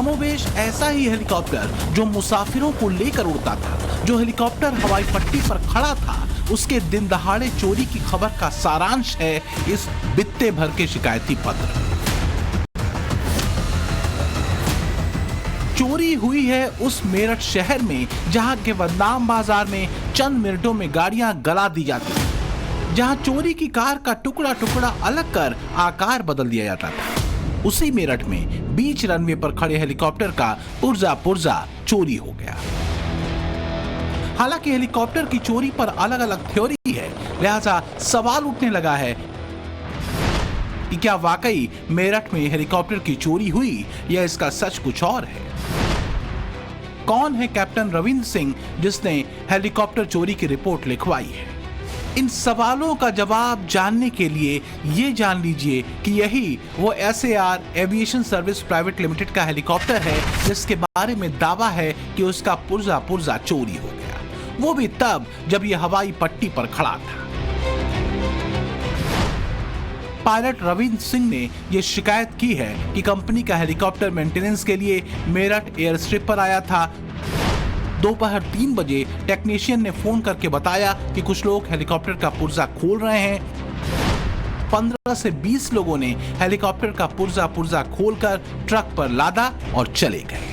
कमोबेश ऐसा ही हेलीकॉप्टर जो मुसाफिरों को लेकर उड़ता था, जो हेलीकॉप्टर हवाई पट्टी पर खड़ा था, उसके दिन दहाड़े चोरी की खबर का सारांश है इस बित्ते भर के शिकायती पत्र। चोरी हुई है उस मेरठ शहर में जहां के बदनाम बाजार में चंद मिनटों में गाड़ियां गला दी जाती थी, जहां चोरी की कार का टुकड़ा टुकड़ा अलग कर आकार बदल दिया जाता था। उसी मेरठ में बीच रनवे पर खड़े हेलीकॉप्टर का पुर्जा पुर्जा चोरी हो गया। हालांकि हेलीकॉप्टर की चोरी पर अलग अलग थ्योरी है, लिहाजा सवाल उठने लगा है कि क्या वाकई मेरठ में हेलीकॉप्टर की चोरी हुई या इसका सच कुछ और है। कौन है कैप्टन रविंद्र सिंह जिसने हेलीकॉप्टर चोरी की रिपोर्ट लिखवाई है? इन सवालों का जवाब जानने के लिए ये जान लीजिए कि यही वो SAR aviation service private limited का हेलीकॉप्टर है जिसके बारे में दावा है कि उसका पुर्जा पुर्जा चोरी हो गया, वो भी तब जब यह हवाई पट्टी पर खड़ा था। पायलट रविंद्र सिंह ने यह शिकायत की है कि कंपनी का हेलीकॉप्टर मेंटेनेंस के लिए मेरठ एयर स्ट्रिप पर आया था। दोपहर 3 बजे टेक्नीशियन ने फोन करके बताया कि कुछ लोग हेलीकॉप्टर का पुर्जा खोल रहे हैं। 15 से 20 लोगों ने हेलीकॉप्टर का पुर्जा खोलकर ट्रक पर लादा और चले गए।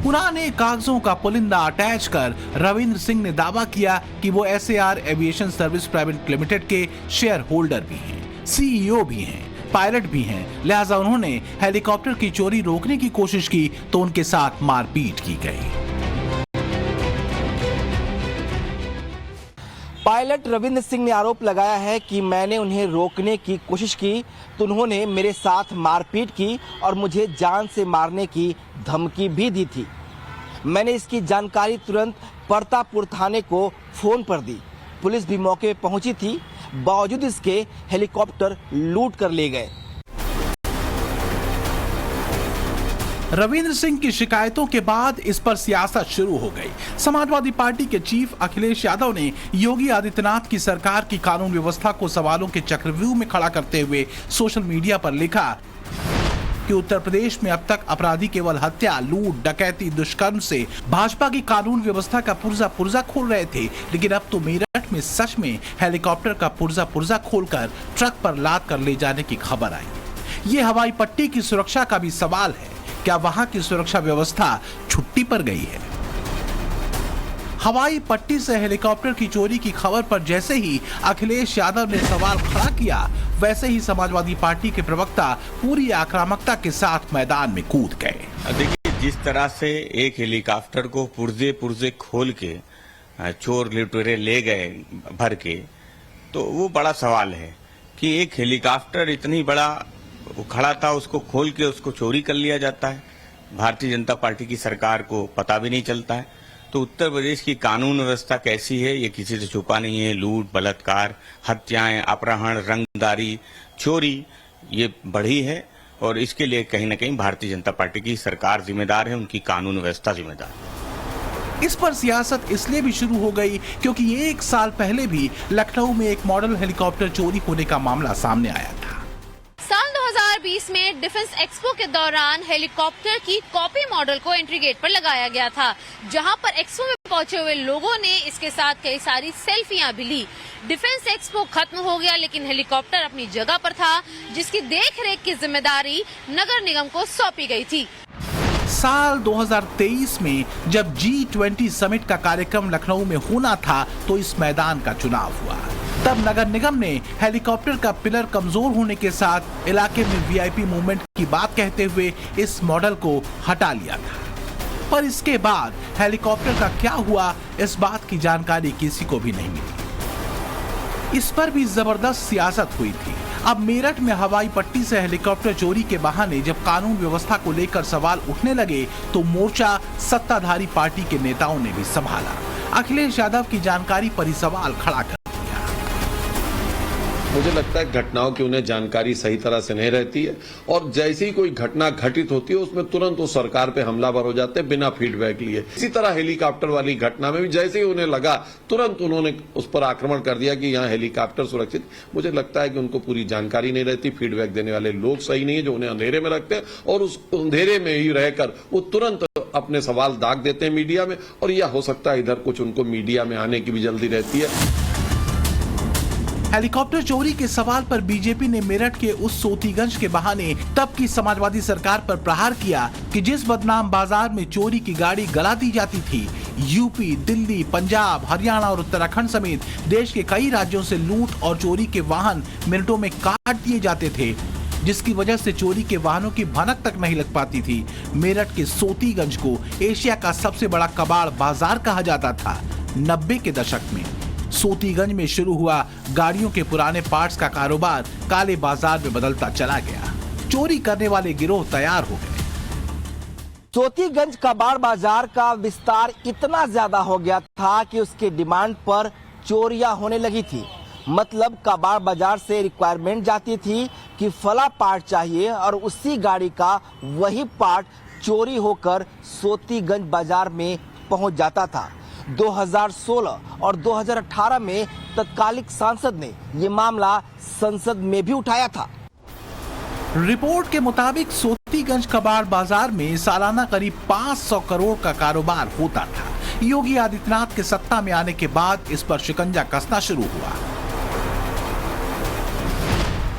पुराने कागजों का पुलिंदा अटैच कर रविंद्र सिंह ने दावा किया कि वो SAR aviation service private limited के शेयर होल्डर भी हैं, CEO भी हैं, पायलट भी हैं, लिहाजा उन्होंने हेलीकॉप्टर की चोरी रोकने की कोशिश की तो उनके साथ मारपीट की गई। पायलट रविंद्र सिंह ने आरोप लगाया है कि मैंने उन्हें रोकने की कोशिश की तो उन्होंने मेरे साथ मारपीट की और मुझे जान से मारने की धमकी भी दी थी। मैंने इसकी जानकारी तुरंत परतापुर थाने को फोन पर दी। पुलिस भी मौके पर पहुंची थी, बावजूद इसके हेलीकॉप्टर लूट कर ले गए। रविंद्र सिंह की शिकायतों के बाद इस पर सियासत शुरू हो गई। समाजवादी पार्टी के चीफ अखिलेश यादव ने योगी आदित्यनाथ की सरकार की कानून व्यवस्था को सवालों के चक्रव्यूह में खड़ा करते हुए सोशल मीडिया पर लिखा कि उत्तर प्रदेश में अब तक अपराधी केवल हत्या, लूट, डकैती, दुष्कर्म से भाजपा की कानून व्यवस्था का पुर्जा खोल रहे थे, लेकिन अब तो मेरठ में सच में हेलीकॉप्टर का पुर्जा खोलकर ट्रक पर लाद कर ले जाने की खबर आई। ये हवाई पट्टी की सुरक्षा का भी सवाल है। क्या वहां की सुरक्षा व्यवस्था छुट्टी पर गई है? हवाई पट्टी से हेलीकॉप्टर की चोरी की खबर पर जैसे ही अखिलेश यादव ने सवाल खड़ा किया, वैसे ही समाजवादी पार्टी के प्रवक्ता पूरी आक्रामकता के साथ मैदान में कूद गए। देखिए, जिस तरह से एक हेलीकॉप्टर को पुर्जे खोल के चोर लुटेरे ले गए भर के, तो वो बड़ा सवाल है कि एक हेलीकॉप्टर इतनी बड़ा खड़ा था, उसको खोल के उसको चोरी कर लिया जाता है। भारतीय जनता पार्टी की सरकार को पता भी नहीं चलता है। तो उत्तर प्रदेश की कानून व्यवस्था कैसी है ये किसी से छुपा नहीं है। लूट, बलात्कार, हत्याएं, अपहरण, रंगदारी, चोरी ये बढ़ी है और इसके लिए कहीं ना कहीं भारतीय जनता पार्टी की सरकार जिम्मेदार है, उनकी कानून व्यवस्था जिम्मेदार है। इस पर सियासत इसलिए भी शुरू हो गई क्योंकि 1 साल पहले भी लखनऊ में एक मॉडल हेलीकॉप्टर चोरी होने का मामला सामने आया था। साल 2020 में डिफेंस एक्सपो के दौरान हेलीकॉप्टर की कॉपी मॉडल को एंट्री गेट पर लगाया गया था, जहां पर एक्सपो में पहुंचे हुए लोगों ने इसके साथ कई सारी सेल्फियां भी ली। डिफेंस एक्सपो खत्म हो गया लेकिन हेलीकॉप्टर अपनी जगह पर था, जिसकी देखरेख की जिम्मेदारी नगर निगम को सौंपी गई थी। साल 2023 में जब G20 समिट का कार्यक्रम लखनऊ में होना था तो इस मैदान का चुनाव हुआ। तब नगर निगम ने हेलीकॉप्टर का पिलर कमजोर होने के साथ इलाके में VIP मूवमेंट की बात कहते हुए इस मॉडल को हटा लिया था। पर इसके बाद हेलीकॉप्टर का क्या हुआ, इस बात की जानकारी किसी को भी नहीं मिली। इस पर भी जबरदस्त सियासत हुई थी। अब मेरठ में हवाई पट्टी से हेलीकॉप्टर चोरी के बहाने जब कानून व्यवस्था को लेकर सवाल उठने लगे तो मोर्चा सत्ताधारी पार्टी के नेताओं ने भी संभाला। अखिलेश यादव की जानकारी पर ही सवाल खड़ा कर दिया। मुझे लगता है घटनाओं की उन्हें जानकारी सही तरह से नहीं रहती है और जैसे ही कोई घटना घटित होती है उसमें तुरंत वो सरकार पे हमलावर हो जाते हैं बिना फीडबैक लिए। इसी तरह हेलीकॉप्टर वाली घटना में भी जैसे ही उन्हें लगा तुरंत उन्होंने उस पर आक्रमण कर दिया कि यहाँ हेलीकॉप्टर सुरक्षित। मुझे लगता है कि उनको पूरी जानकारी नहीं रहती, फीडबैक देने वाले लोग सही नहीं है जो उन्हें अंधेरे में रखते हैं और उस अंधेरे में ही रहकर वो तुरंत अपने सवाल दाग देते हैं मीडिया में। और यह हो सकता है इधर कुछ उनको मीडिया में आने की भी जल्दी रहती है। हेलीकॉप्टर चोरी के सवाल पर बीजेपी ने मेरठ के उस सोतीगंज के बहाने तब की समाजवादी सरकार पर प्रहार किया कि जिस बदनाम बाजार में चोरी की गाड़ी गला दी जाती थी। यूपी, दिल्ली, पंजाब, हरियाणा और उत्तराखंड समेत देश के कई राज्यों से लूट और चोरी के वाहन मिनटों में काट दिए जाते थे, जिसकी वजह से चोरी के वाहनों की भनक तक नहीं लग पाती थी। मेरठ के सोतीगंज को एशिया का सबसे बड़ा कबाड़ बाजार कहा जाता था। 90 के दशक में सोतीगंज में शुरू हुआ गाड़ियों के पुराने पार्ट्स का कारोबार काले बाजार में बदलता चला गया। चोरी करने वाले गिरोह तैयार हो गए। सोतीगंज कबाड़ बाजार का विस्तार इतना ज्यादा हो गया था कि उसके डिमांड पर चोरियां होने लगी थी। मतलब कबाड़ बाजार से रिक्वायरमेंट जाती थी कि फला पार्ट चाहिए और उसी गाड़ी का वही पार्ट चोरी होकर सोतीगंज बाजार में पहुंच जाता था। 2016 और 2018 में तत्कालिक सांसद ने ये मामला संसद में भी उठाया था। रिपोर्ट के मुताबिक सोतीगंज कबाड़ बाजार में सालाना करीब 500 करोड़ का कारोबार होता था। योगी आदित्यनाथ के सत्ता में आने के बाद इस पर शिकंजा कसना शुरू हुआ।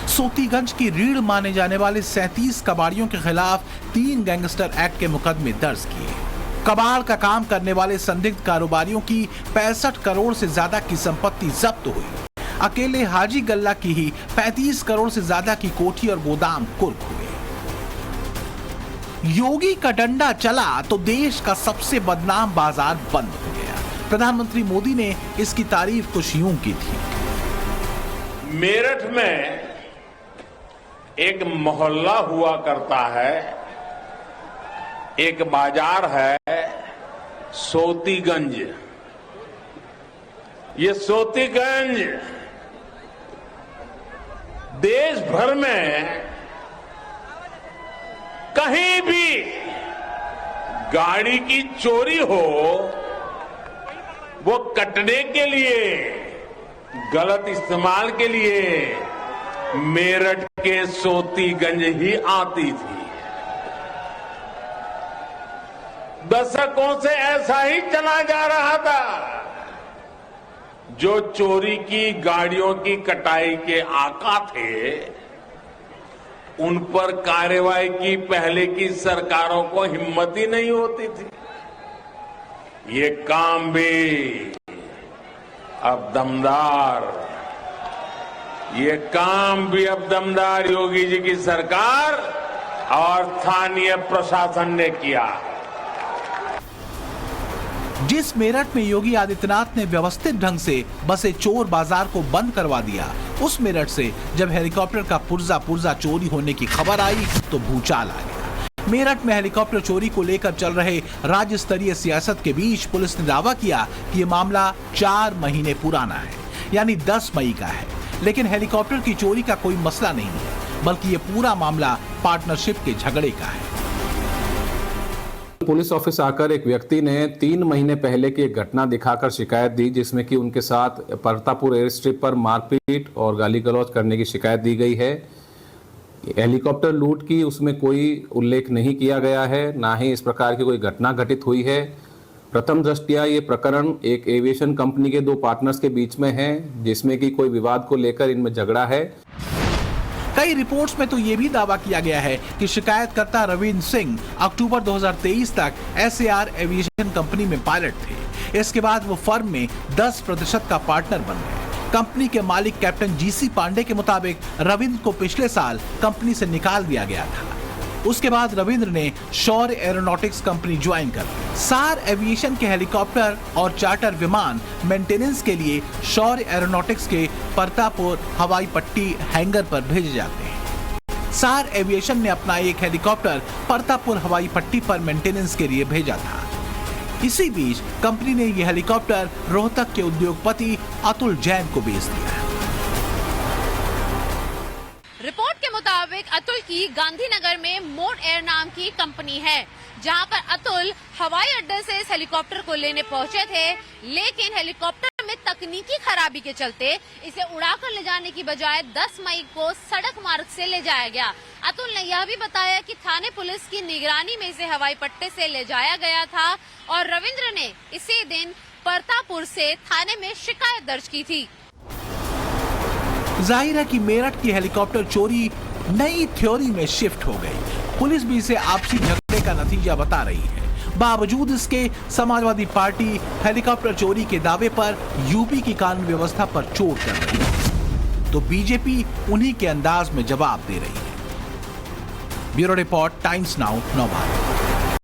सोतीगंज की रीढ़ माने जाने वाले 37 कबाड़ियों के खिलाफ 3 गैंगस्टर एक्ट के मुकदमे दर्ज किए। कबाड़ का काम करने वाले संदिग्ध कारोबारियों की 65 करोड़ से ज्यादा की संपत्ति जब्त हुई। अकेले हाजी गल्ला की ही 35 करोड़ से ज्यादा की कोठी और गोदाम कुर्क हुए। योगी का डंडा चला तो देश का सबसे बदनाम बाजार बंद हो गया। प्रधानमंत्री मोदी ने इसकी तारीफ कुछ यूं की थी। मेरठ में एक मोहल्ला हुआ करता है, एक बाजार है सोतीगंज। ये सोतीगंज देश भर में कहीं भी गाड़ी की चोरी हो, वो कटने के लिए, गलत इस्तेमाल के लिए मेरठ के सोतीगंज ही आती थी। दशकों से ऐसा ही चला जा रहा था। जो चोरी की गाड़ियों की कटाई के आका थे, उन पर कार्रवाई की पहले की सरकारों को हिम्मत ही नहीं होती थी। ये काम भी अब दमदार, ये काम भी अब दमदार योगी जी की सरकार और स्थानीय प्रशासन ने किया। जिस मेरठ में योगी आदित्यनाथ ने व्यवस्थित ढंग से बसे चोर बाजार को बंद करवा दिया, उस मेरठ से जब हेलीकॉप्टर का पुर्जा चोरी होने की खबर आई तो भूचाल आ गया। मेरठ में हेलीकॉप्टर चोरी को लेकर चल रहे राज्य स्तरीय सियासत के बीच पुलिस ने दावा किया कि ये मामला 4 महीने पुराना है, यानी 10 मई का है। लेकिन हेलीकॉप्टर की चोरी का कोई मसला नहीं है, बल्कि ये पूरा मामला पार्टनरशिप के झगड़े का है। पुलिस ऑफिस आकर एक व्यक्ति ने 3 महीने पहले की एक घटना दिखाकर शिकायत दी, जिसमें कि उनके साथ परतापुर एयर स्ट्रिप पर मारपीट और गाली गलौज करने की शिकायत दी गई है। हेलीकॉप्टर लूट की उसमें कोई उल्लेख नहीं किया गया है, ना ही इस प्रकार की कोई घटना घटित हुई है। प्रथम दृष्टया ये प्रकरण एक एविएशन कंपनी के 2 पार्टनर्स के बीच में है, जिसमें कि कोई विवाद को लेकर इनमें झगड़ा है। कई रिपोर्ट्स में तो ये भी दावा किया गया है कि शिकायतकर्ता रविंद्र सिंह अक्टूबर 2023 तक SAR एविएशन कंपनी में पायलट थे। इसके बाद वो फर्म में 10% का पार्टनर बन गए। कंपनी के मालिक कैप्टन GC पांडे के मुताबिक रविंद्र को पिछले साल कंपनी से निकाल दिया गया था। उसके बाद रविंद्र ने शौर्य एरोनॉटिक्स कंपनी ज्वाइन कर ली। SAR एविएशन के हेलीकॉप्टर और चार्टर विमान मेंटेनेंस के लिए शौर्य एरोनॉटिक्स के परतापुर हवाई पट्टी हैंगर पर भेजे जाते हैं। SAR एविएशन ने अपना एक हेलीकॉप्टर परतापुर हवाई पट्टी पर मेंटेनेंस के लिए भेजा था। इसी बीच कंपनी ने यह हेलीकॉप्टर रोहतक के उद्योगपति अतुल जैन को बेच दिया। मुताबिक अतुल की गांधीनगर में मोड एयर नाम की कंपनी है, जहां पर अतुल हवाई अड्डे से इस हेलीकॉप्टर को लेने पहुंचे थे, लेकिन हेलीकॉप्टर में तकनीकी खराबी के चलते इसे उड़ाकर ले जाने की बजाय 10 मई को सड़क मार्ग से ले जाया गया। अतुल ने यह भी बताया कि थाने पुलिस की निगरानी में इसे हवाई पट्टे से ले जाया गया था और रविंद्र ने इसी दिन परतापुर से थाने में शिकायत दर्ज की थी। जाहिर है कि मेरठ की हेलीकॉप्टर चोरी नई थ्योरी में शिफ्ट हो गई। पुलिस भी इसे आपसी झगड़े का नतीजा बता रही है। बावजूद इसके समाजवादी पार्टी हेलीकॉप्टर चोरी के दावे पर यूपी की कानून व्यवस्था पर चोट कर रही है, तो बीजेपी उन्हीं के अंदाज में जवाब दे रही है। ब्यूरो रिपोर्ट, टाइम्स नाउ, नव भारत।